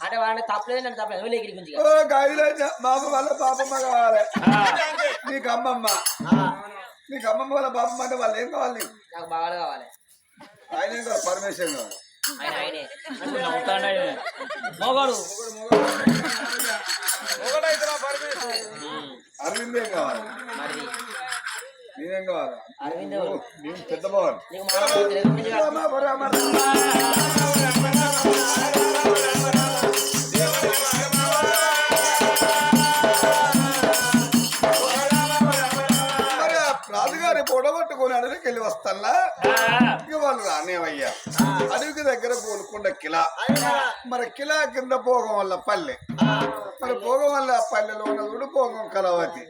అంటే వాళ్ళని తప్పలేదు తప్పలేదు బాబు వాళ్ళ పాపమ్మ కావాలి నీకు అమ్మమ్మ నీకు అమ్మమ్మ వాళ్ళ పాపమ్మ అంటే వాళ్ళు ఏం కావాలి నాకు బాగా కావాలి ఆయన ఏం కావాలి పరమేశ్వరం కావాలి అరవింద్ ఏం కావాలి నేనేం కావాలి అరవింద్ నేను పెద్ద బావాలి రాజుగారి పొడగొట్టుకుని అడవికి వెళ్ళి వస్తాలా ఇక వాళ్ళు రానేవయ్యా అడవికి దగ్గర పోనుకుండా కిలా మరి కిలా కింద పోగం వల్ల పల్లె మరి పోగం వల్ల పల్లెలో ఉన్న చూడు పోగం కలవతి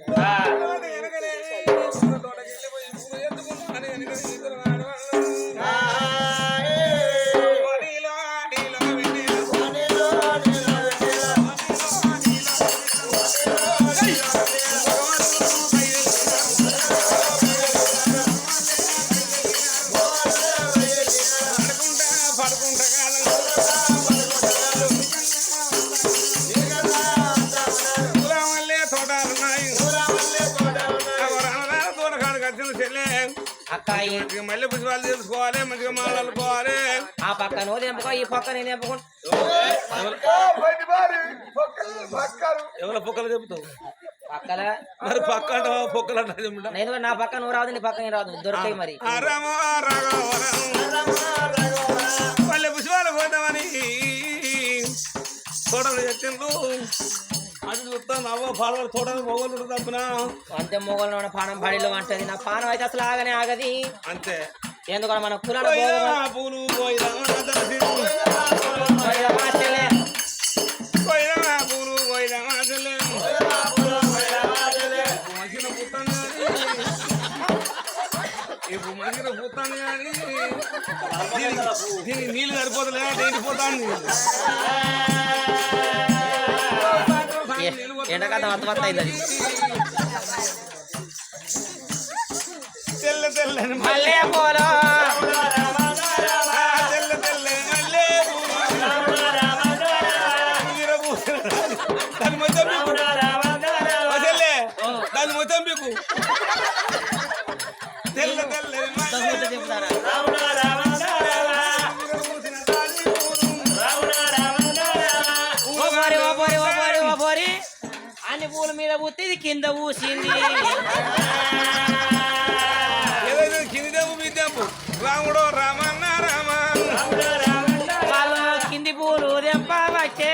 మళ్ళీ పుష్పాలు తెలుసుకోవాలి మంచిగా మాట్లాడుకోవాలి ఆ పక్క నువ్వు తెంపుకో ఈ పక్క నేను తెంపుకో ఎవరి పొక్కలు చెబుతావు పక్కల మరి పక్క పొక్కలు నేను నా పక్క నువ్వు రాదు నీ పక్క నేను రాదు దొరికాయి మరి మళ్ళీ పుష్పాలు పోతామని తోటలు చెట్టిండ్రు అది చూస్తాను అవ్వ పాడలు తోటలు మొగలు తప్పున అంతే మొగలు పానం పడిలో అంటది నా పానం అయితే అసలు ఆగనే ఆగది అంతే ఎందుకంటే మన కులాల పూలు ఇప్పుడు మంచిగా పూతాను కానీ దీనికి నీళ్ళు సరిపోతలే ఎండిపోతాను ఎండకాలం అర్థమత్త అయింది తెల్ల తెల్లని మల్లె పూలు తెల్ల తెల్లని మల్లె దాని మొత్తం దాని మొత్తం పీకు తెల్ల తెల్లని చెప్తారా అన్ని పూల మీద పూస్తే ఇది కింద పూసింది ఏదైతే కింది దెబ్బ మీ దెబ్బ రాముడు రామన్న రామ వాళ్ళు కింది పూలు దెంపవచ్చే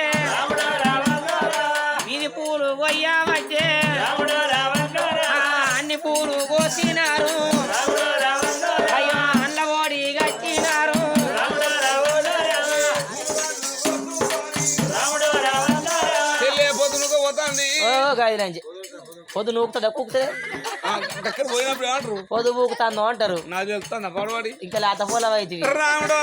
మీది పూలు కొయ్యవచ్చే అన్ని పూలు కోసినారు అయ్యో అల్ల ఓడి కట్టినారు పొద్దు నూకుతుందా కుక్కుతుంది పోయినప్పుడు ఆడరు పొద్దు ఊకుతాందో అంటారు నాకు తెలుస్తా పడవాడి ఇంకా లేత పూల అయితే రాముడు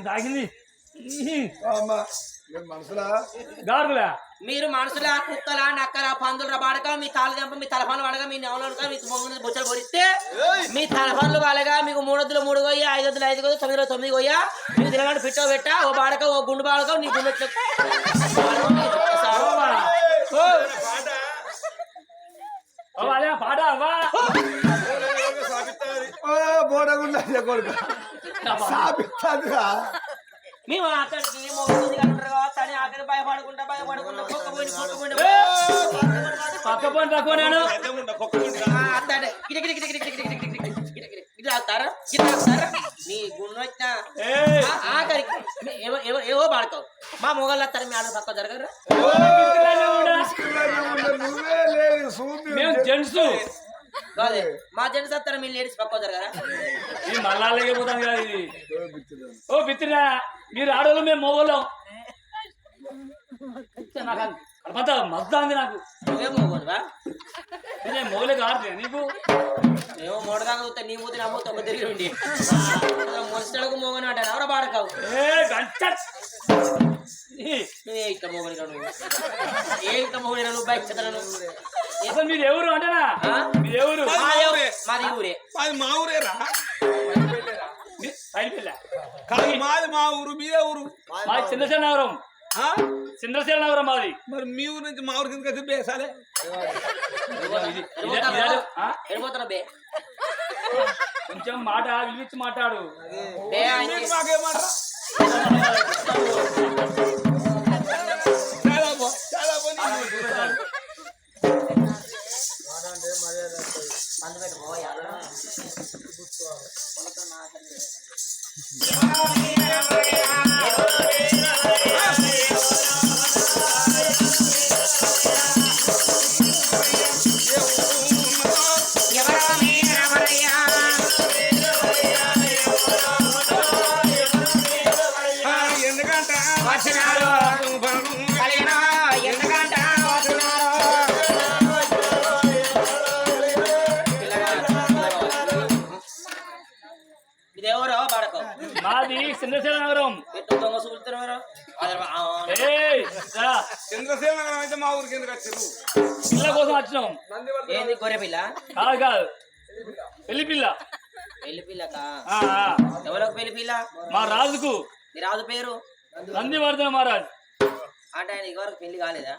తాగింది మనసులా గాడులా మీరు మనుషుల కుక్కల నక్కల పందుల బాడక మీ కాలు చంప మీ తలపనులు వాడగా మీ నెవలక మీ మొంగు బొచ్చలు పొరిస్తే మీ తలపనులు వాళ్ళగా మీకు 3 వద్దులు 3 కొయ్య 5 వద్దులు 5 కొయ్య 9 9 కొయ్య మీకు తినగానే పిట్టో పెట్ట ఓ బాడక ఓ గుండు బాడక నీ గుండె పాట అవ్వా బోడగుండా కొడుకు సాపిస్తాదిరా మేము అతడికి మొగ్గుంది కనుంటారు కావచ్చు అని ఆఖరి భయపడుకుంటా పక్కపోయిన తక్కువ నేను నీ గుండె వచ్చిన ఆఖరికి ఏవో పాడుకోవు మా మొగలు వస్తారు మీ ఆడ పక్క జరగరా నువ్వే లేదు సూపి మేము జెంట్స్ కాదే మా జెంట్స్ వస్తారు మీ లేడీస్ పక్క జరగరా ఇది మళ్ళాగే పోతాం కదా ఇది ఓ బిత్తిరా మీరు ఆడవాళ్ళు మేము మొగోళ్ళం కడపంతా మస్తు అంది నాకు నువ్వేం మొగోనువా నేను మొగలే కాదు నీకు ఏమో మొడదాకా చూస్తే నీ మూతి నా మూతి ఒక తిరిగి ఉండి మొసటకు మొగను అంటారు ఎవడ పాడకావు నువ్వే ఇట్ట మొగలిగా నువ్వు ఏ ఇట్ట మొగలిగా నువ్వు బైక్ చెత్తలను అసలు మీరు ఎవరు అంటేనా మీరు ఎవరు మాది ఊరే మాది మా ఊరేరా కాదు మాది మా ఊరు మీదే ఊరు మాది చంద్రశేఖర నగరం చంద్రశేఖర నగరం మాది మరి మీ ఊరు నుంచి మా ఊరికి ఎందుకు బేసాలే వెళ్ళిపోతున్నా బే కొంచెం మాట విలిచి మాట్లాడు మాది చంద్రశేఖర నగరం చంద్రశేఖర నగరం అయితే మా ఊరికి ఎందుకు వచ్చారు పిల్ల కోసం వచ్చినాం ఏంది గొర్రె పిల్ల కాదు కాదు పెళ్లి పిల్ల పెళ్లి పిల్లకా ఎవరికి పెళ్లి పిల్ల మా రాజుకు మీ రాజు పేరు నందివర్ధన మహారాజ్ అంటే ఆయన ఇవరకు పెళ్లి కాలేదా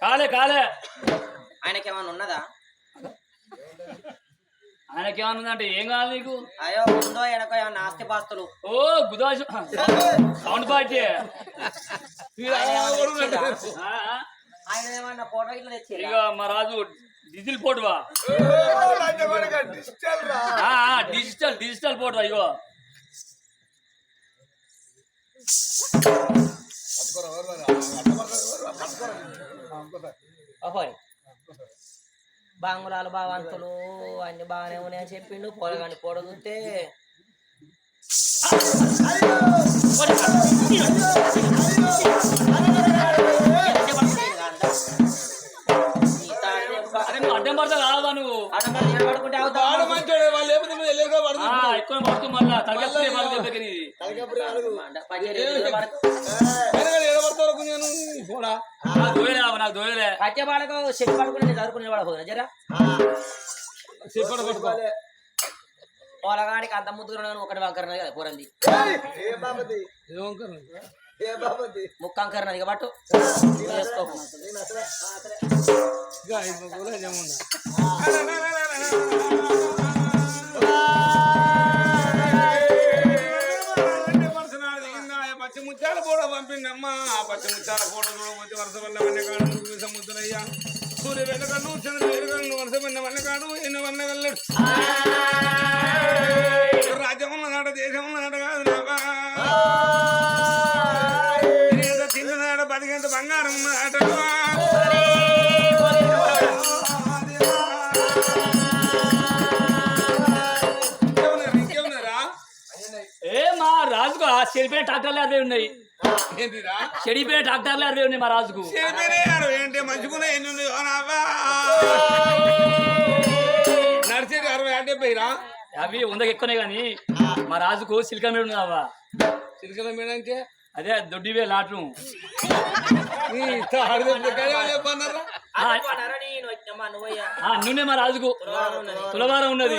కాలే కాలే ఆయనకి ఏమైనా ఉన్నదా ఆయనకి ఏమన్నా ఉందంటే ఏం కావాలి నీకు అయ్యో ఉందో వెనక ఏమన్నా ఆస్తి పాస్తులు ఓ గుదాశ సౌండ్ పార్టీ ఆయన ఏమన్నా ఫోటో ఇట్లా తెచ్చి ఇక మా రాజు డిజిటల్ పోటువా డిజిటల్ డిజిటల్ పోటువా ఇగో బాంగులాలు బావంతులు అన్ని బాగానే ఉన్నాయని చెప్పిండు పొలగాని పొడ చూస్తే అడ్డం పడతా కాదా నువ్వు పడుకుంటే ఎక్కువ పడుతూ మళ్ళా తలకెత్తే నాకు దోయలే కట్టె పాడకు చెప్పి పడుకుని చదువుకునే పడకపోతున్నా జరా పొలగానికి అంత ముద్దుగా ఒకటి వంకరన్నది కదా పూరంది ముక్కంకరన్నది పట్టు పచ్చి ముత్యాల ఫోటో పంపిండమ్మా ఆ పచ్చి ముత్యాల ఫోటో చూడబోతే వరుస వల్ల వన్నకాడు ముద్దులయ్యా సూర్య వెనకన్ను చంద్రుడు వెనుకన్ను వరుస పడిన వన్నకాడు ఎన్ని వన్నగల్లడు రాజ్యం ఉన్నదాట దేశం ఉన్నదాట కాదు తిన్నదాట బతికేంత బంగారం ఉన్నదాట ఏ మా రాజుకు చెడిపోయిన ట్రాక్టర్లు అరవై ఉన్నాయి చెడిపోయిన ట్రాక్టర్లు అరవై ఉన్నాయి మా రాజుకు ఏంటి మంచిగా ఎన్ని ఉన్నాయి నడిచేది 60-70 అవి 100 ఎక్కువనే కానీ మా రాజుకు సిలికా మీద ఉన్నావా సిలికా మీద అంటే అదే దొడ్డివే లాట్లు నువ్వే మా రాజుకు తులవారం ఉన్నది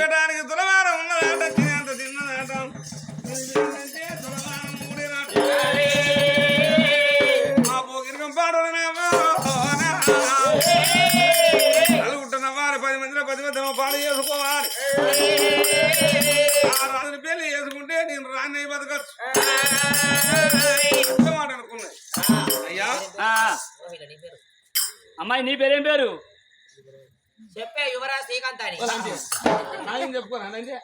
తులవారం ఉన్నదాట తినేంత తిన్నదాట మా పోకిరికం పాడుకున్నవారు 10 మందిలో 10 మంది పాడు చేసుకోవాలి ఆ రాజుని పెళ్లి చేసుకుంటే నేను రాని బతకచ్చు మాట అనుకున్నది అయ్యా అమ్మాయి నీ పేరేం పేరు చెప్పే యువరాజ్ శ్రీకాంత్ అని చెప్పుకోనండి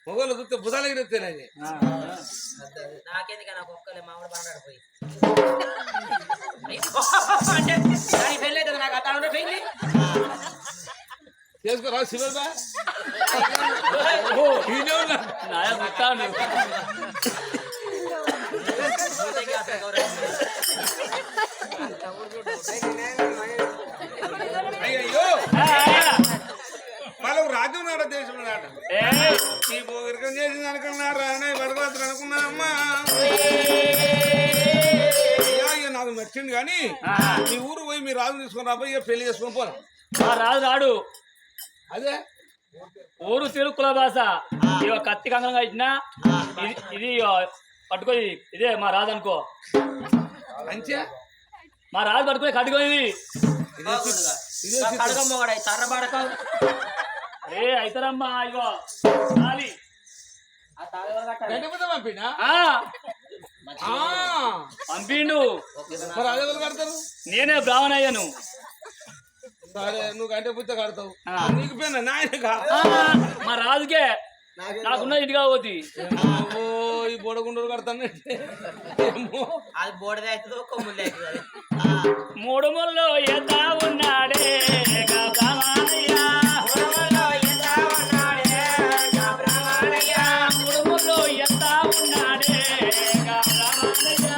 మొగలు చూస్తే బుధాలకి చెప్తేనండి నాకెందుకు నాకు ఒక్కలే మామిడి బాగా పోయి అంటే దాని పెళ్ళి అవుతుంది నాకు అతను పెళ్ళి చేసుకోరా శివబా నాయా గుర్తాను అయ్యో వాళ్ళకు రాజ్యం నాట దేశం నాట ఈ పోగిరికం చేసింది అనుకున్నారు వరదరాత్రి అనుకున్నారమ్మా అయ్యా నాకు నచ్చింది కానీ మీ ఊరు పోయి మీ రాజు తీసుకుని రాబోయే పెళ్లి చేసుకుని పోరా రాజు రాడు అదే ఊరు తిరుక్కుల భాష ఇక కత్తి కంగంగా ఇచ్చినా ఇది పట్టుకో ఇదే మా రాజు అనుకో మంచిగా మా రాజు పట్టుకుని కట్టుకో ఇది తర్రబడక అరే అయితారమ్మా ఇగో చాలి పంపినా పంపిండు మరి అదే కడతారు నేనే బ్రాహ్మణ అయ్యాను సరే నువ్వు గంట పుట్ట కడతావు నీకు పోయినా నాయన మా రాజుకే నాకున్న ఇంటిగా పోతి ఈ బోడగుండలు కడతాను అది బోడది అవుతుందో కొమ్ములు అవుతుంది మూడు ముళ్ళు ఎంత ఉన్నాడే బ్రాహ్మణయ్య మూడు ముళ్ళు ఎంత ఉన్నాడే బ్రాహ్మణయ్య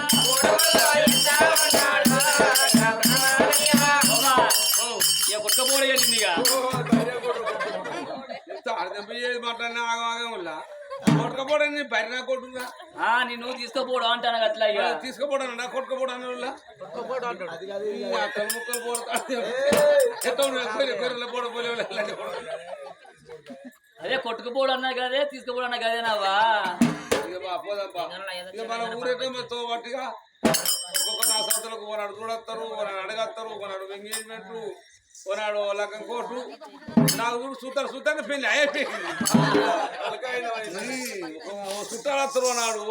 పుట్టబోడే నిందిగా మాట్లాడినా ఆగం కొట్టుకపోవడం బయట కొట్టుగా నేను తీసుకోపోవడం అంటాను అట్లా ఇక తీసుకోపోవడం కొట్టుకపోవడం ముక్కలు అదే కొట్టుకుపోవడం అన్నా కదే తీసుకుపోవడం అన్నా కదే నావా మన ఊరేటో బట్టిగా ఒక్కొక్క నా సంతలకు ఒకనాడు చూడొస్తారు ఒకనాడు అడగస్తారు ఒకనాడు ఎంగేజ్మెంట్లు ఒకనాడు లగ్గం కోట్లు నాకు చూస్తారు చూస్తాను పెళ్లి అయిపోయింది చుట్టాలు వస్తారు అన్నాడు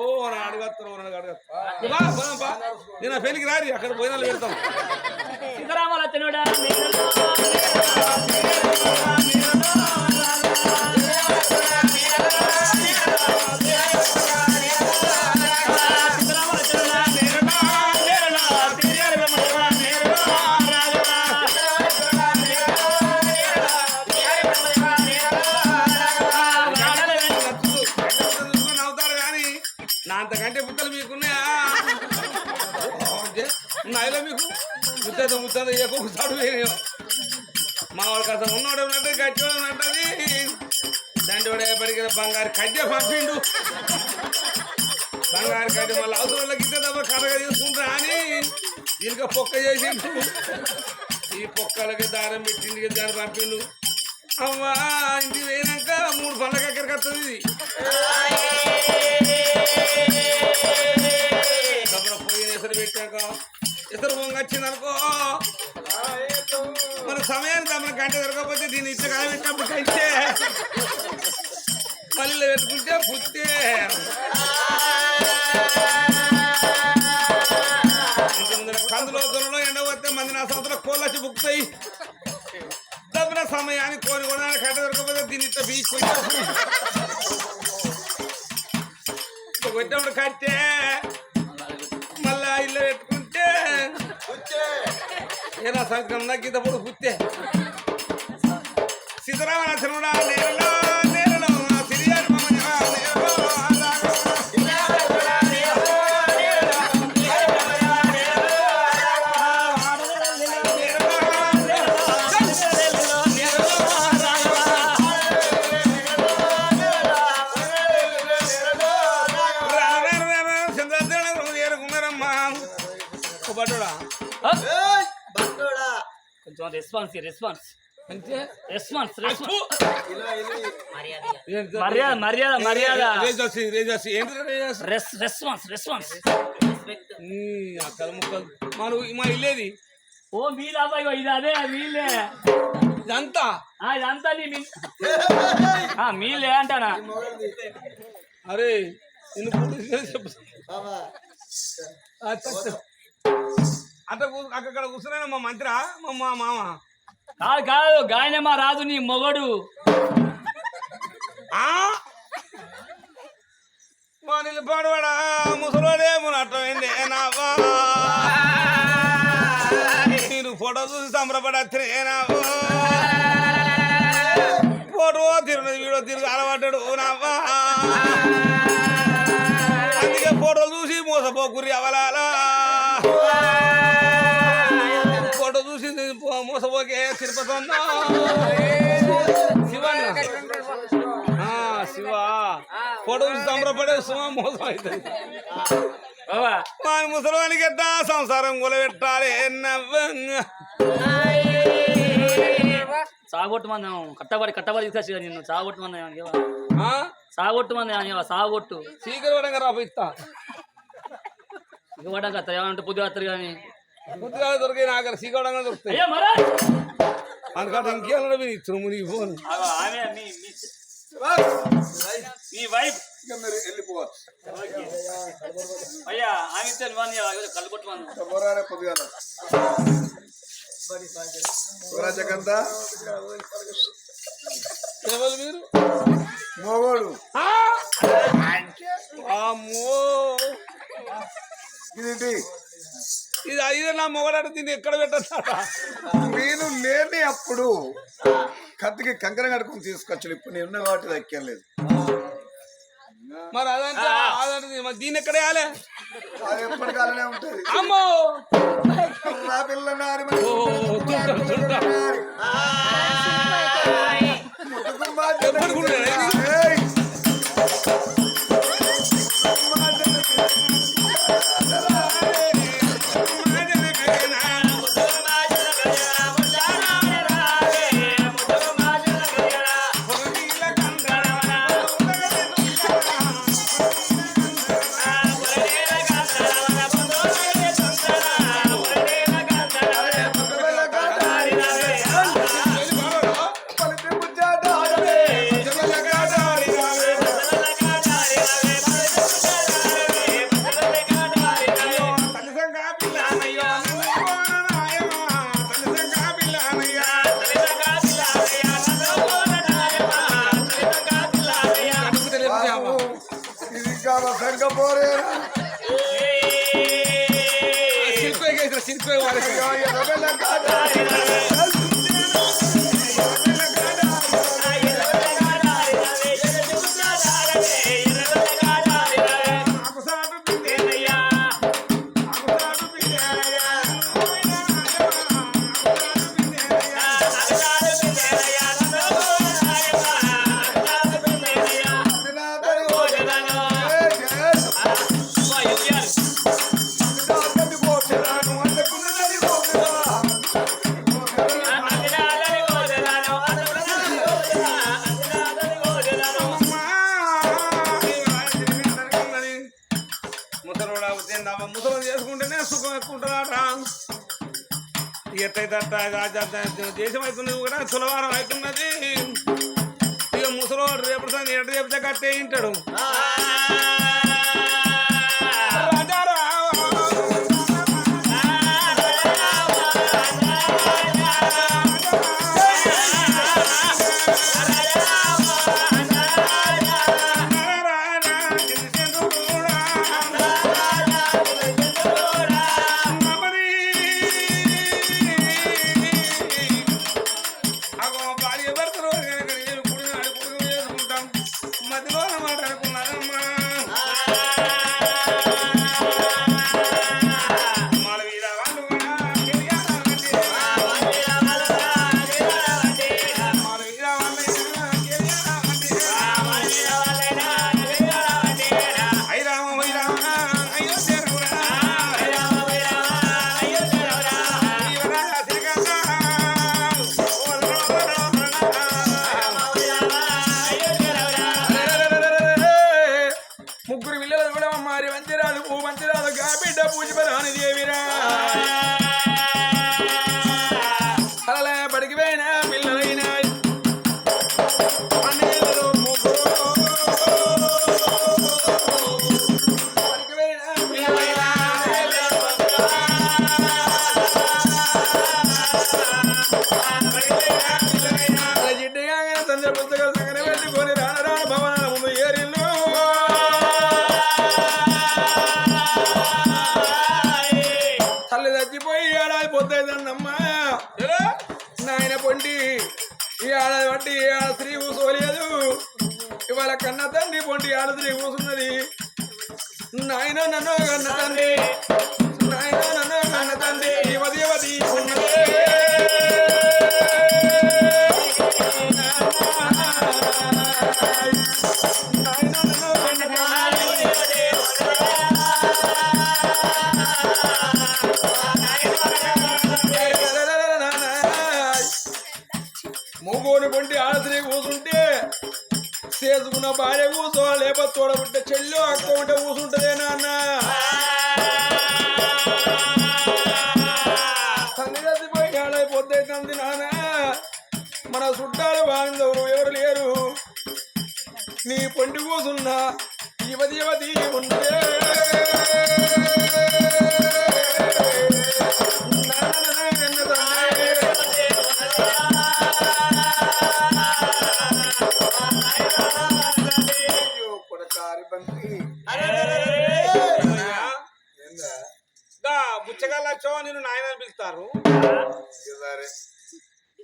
అడగస్తారు అడగస్తారు నేను పెళ్లికి రారి అక్కడ పోయినా పెడతాం సీతారామాల తినడా అంతకంటే పుట్టలు మీకున్నాయా నాయలో మీకు ముచ్చట ఎక్కుతాడు మా వాడికి అసలు ఉన్నోడే ఉన్నట్టు గట్టివాడు ఉన్నట్టది దండి వాడే పడిగిన బంగారు కడ్డే పంపిండు బంగారు కడ్డి మళ్ళీ అవసరంలోకి ఇస్తే తప్ప కథగా తీసుకుంటా అని దీనికి పొక్క చేసిండు ఈ పొక్కలకి దారం పెట్టింది దాన్ని పంపిండు అమ్మా ఇంటికి పోయినాక 3 పండ్లకి ఎక్కడికి వస్తుంది ఇది పోయిన ఎసరు పెట్టాక ఎసరు పొంగ వచ్చింది అనుకో మన సమయానికి మన గంట దొరకకపోతే దీన్ని ఇచ్చే కాయబెట్టినప్పుడు కంటే మళ్ళీ పెట్టుకుంటే పుట్టే కందులో దొరలో ఎండ వస్తే మంది నా సంవత్సరం కోళ్ళు వచ్చి బుక్తాయి తప్పిన సమయానికి కోరి కొనడానికి కట్ట దొరకకపోతే దీన్ని ఇట్లా బీచ్ కొట్టినప్పుడు కట్టే మళ్ళా ఇల్లు పెట్టుకుంటే ఏనా సంవత్సరం నాకు ఇంతప్పుడు పుట్టే సీతారామనాథనుడా నేరలో నేరలో సిరియారు అమ్మా బట్టుడా కొంచెం రెస్పాన్స్ అంటే రెస్పాన్స్ ఏంటి? మర్యాద రేజాసి ఏంటి రేజాసి రెస్పాన్స్ అక్కడ ముక్కలు మా ఇల్లేది ఓ మీది అబ్బాయి ఇది అదే మీలే ఇదంతా ఇదంతా నీ మీలే అంటానా అరే నిన్ను చెప్పు అక్కడ కూర్చున్నా మా మంత్రి మా మామ కాదు గాయన మా రాజు నీ మొగడు మా నిలబడవాడా ముసలోడేమో అట్టమైంది ఏనావా నేను ఫోటో చూసి సంబరపడేనావా ఫోటో తిరుగు వీడియో తిరుగు అలవాటాడు నావా అందుకే ఫోటోలు చూసి మోసపోకురి అవలాలా ఫోటో చూసి మోసపోకే తిరుపతి శివ ఫోటో చూసి సంబరపడే శివ మోసం అవుతుంది మా ముసలివానికి ఎట్టా సంసారం కూలబెట్టాలి సాగొట్టు మంది కట్టబడి తీసుకొచ్చి నిన్ను సాగొట్టు మంది సాగొట్టు చీకటి రాపిస్తా ఇవ్వడం కత్త ఏమంటే పొద్దు వస్తారు కానీ పొద్దుగా దొరికాయి నాకు చీకడంగా దొరుకుతాయి అందుకంటే ఇంకేమన్నా మీరు ఇచ్చిన మునిగి ఫోన్ మీ వైఫ్ మీరు వెళ్ళిపోవచ్చు అయ్యా ఆమె కళ్ళు కొట్టుమను పొద్దుగా శివరాజకంతా ఎవరు మీరు మోగోడు అమ్మో ఇది ఇది ఐదు నా మొగడాడు దీన్ని ఎక్కడ పెట్టచ్చట నేను లేని అప్పుడు కత్తికి కంకర కడుకుని తీసుకొచ్చాడు ఇప్పుడు నేను ఉన్న వాటి దక్కలేదు మరి అదంటే మరి దీన్ని ఎక్కడ వేయాలి అది ఎప్పటికాలనే ఉంటది అమ్మో నా పిల్ల నారి శిల్పే వాళ్ళకి ముసలం చేసుకుంటేనే సుఖం ఎక్కువ ఉంటుందట ఎట్లయితే దేశం అవుతున్నది కూడా సులవారం అవుతున్నది ఇక ముసలోడు రేపు ఎట్ట చెప్తే కట్టే ఇంటాడు రాదు పూ మంచి రాదు గా బిడ్డ పూజపరాని దేవిరా అలా బడికి పోయినా పిల్లలైనా పన్నెండులో ముగ్గురు బడికి పోయినా పిల్లలైనా జిడ్డిగా తండ్రి పుస్తకాలు సంగనే పెట్టుకొని రాను రాను భవనాల ముందు ఏరిల్లు తల్లి చచ్చిపోయి ఏడాది పొద్దుందమ్మా నాయన పొండి ఈ ఏడాది బట్టి ఏ ఆడ స్త్రీ కూసోలేదు ఇవాళ కన్న తండ్రి పొండి ఆడ స్త్రీ కూసున్నది నాయన నన్ను కన్న తండ్రి నాయన నన్ను కన్న తండ్రి యువతి యువతి ఉన్నది నాయన నన్ను కన్న మూగోని పొంటి ఆడస్త్రీ కూసుంటే చేసుకున్న భార్య కూసో లేకపోతే తోడబుట్టే చెల్లు అక్క ఉంటే కూసుంటదే నాన్న తల్లి చచ్చిపోయి ఏడాది పొద్దుతుంది నాన్న మన చుట్టాలు బాంధవులు ఎవరు లేరు నీ పొంటి కూసున్నా యువతి యువతి ఉంటే బుచ్చగాళ్ళో నేను నాయన పిలుస్తారు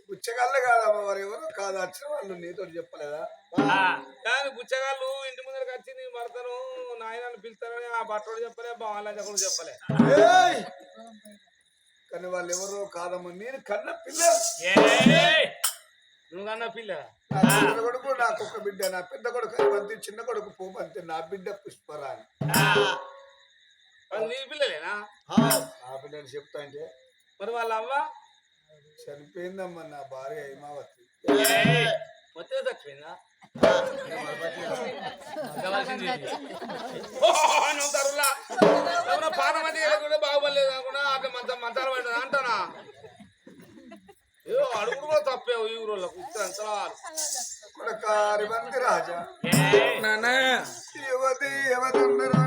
పుచ్చగల్ల కాదమ్మా మరి ఎవరు కాదు వచ్చిన వాళ్ళు నీతో చెప్పలేదా కానీ బుచ్చగాళ్ళు ఇంటి ముందరకు వచ్చి నీ భర్తను నాయనని పిలుస్తారని ఆ బట్టోడు చెప్పలే బాగా కూడా చెప్పలే కానీ వాళ్ళు ఎవరు కాదమ్మా నేను కన్న పిల్లలు నువ్వు కన్నా పిల్ల నా చిన్న కొడుకు నాకు ఒక బిడ్డ నా పెద్ద కొడుకు హరివంతి చిన్న కొడుకు పూమంతి నా బిడ్డ పుష్పరాణి నీ పిల్లలేనా ఆ పిల్లలు చెప్తా అంటే మరి వాళ్ళ అవ్వ చనిపోయిందమ్మా నా భార్య హైమావతి మొత్తం చచ్చిపోయిందా పాదమతి కూడా బాగుపడలేదు కాకుండా అట్లా మంచాలు పడ్డది అంటానా ఏదో అడుగుడు కూడా తప్పేవు ఈ ఊరోళ్ళ హరివంతి రాజా యువతి యువతున్నారు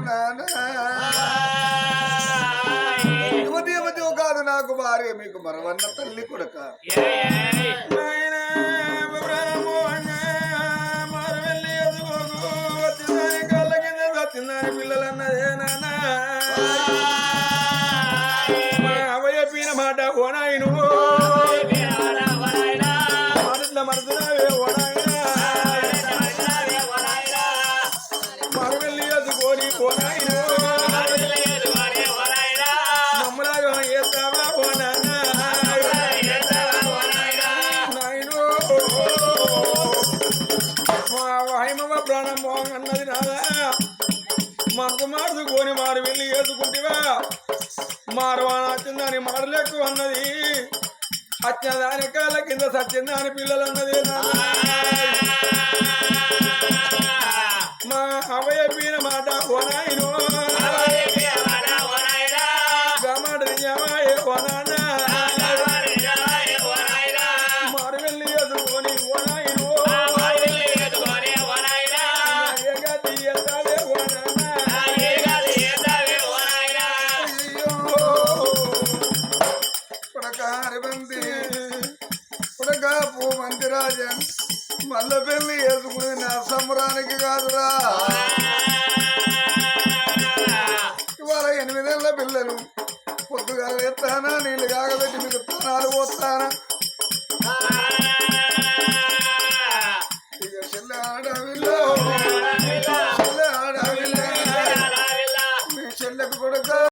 యువతి యువతి కాదు నాకు భార్య మీకు మరవన్న తల్లి కొడక తిన్నాని పిల్లలన్నదే నాన్న అవయ్య పీన మాట ఓనాయను మరుట్ల మరుతున్నావే ఓనాయన మరవెల్లి ఎదుకొని ఓనాయన మమ్మలాగా చేస్తావా ఓనాయన నాయను హైమవ ప్రాణం మోహం అన్నది నాదా మనకు మారుదుకొని మారు వెళ్ళి వేసుకుంటేవా మారవాణ వచ్చిందని మారలేకు అన్నది అచ్చదాని కాళ్ళ కింద సచ్చిందని పిల్లలు అన్నది మా అవయ పీన మాట ఓనాయను మాట నిజమాయే ఓనానా మారు వెళ్ళి వేసుకొని ఓనాయను పూమంతి రాజన్ మల్ల పెళ్లి వేసుకుని నా సంబరానికి కాదురా ఇవాళ 8 ఏళ్ల పిల్లలు పొద్దుగా ఎత్తానా నీళ్ళు కాగబెట్టి మీకు తానాలు పోతానా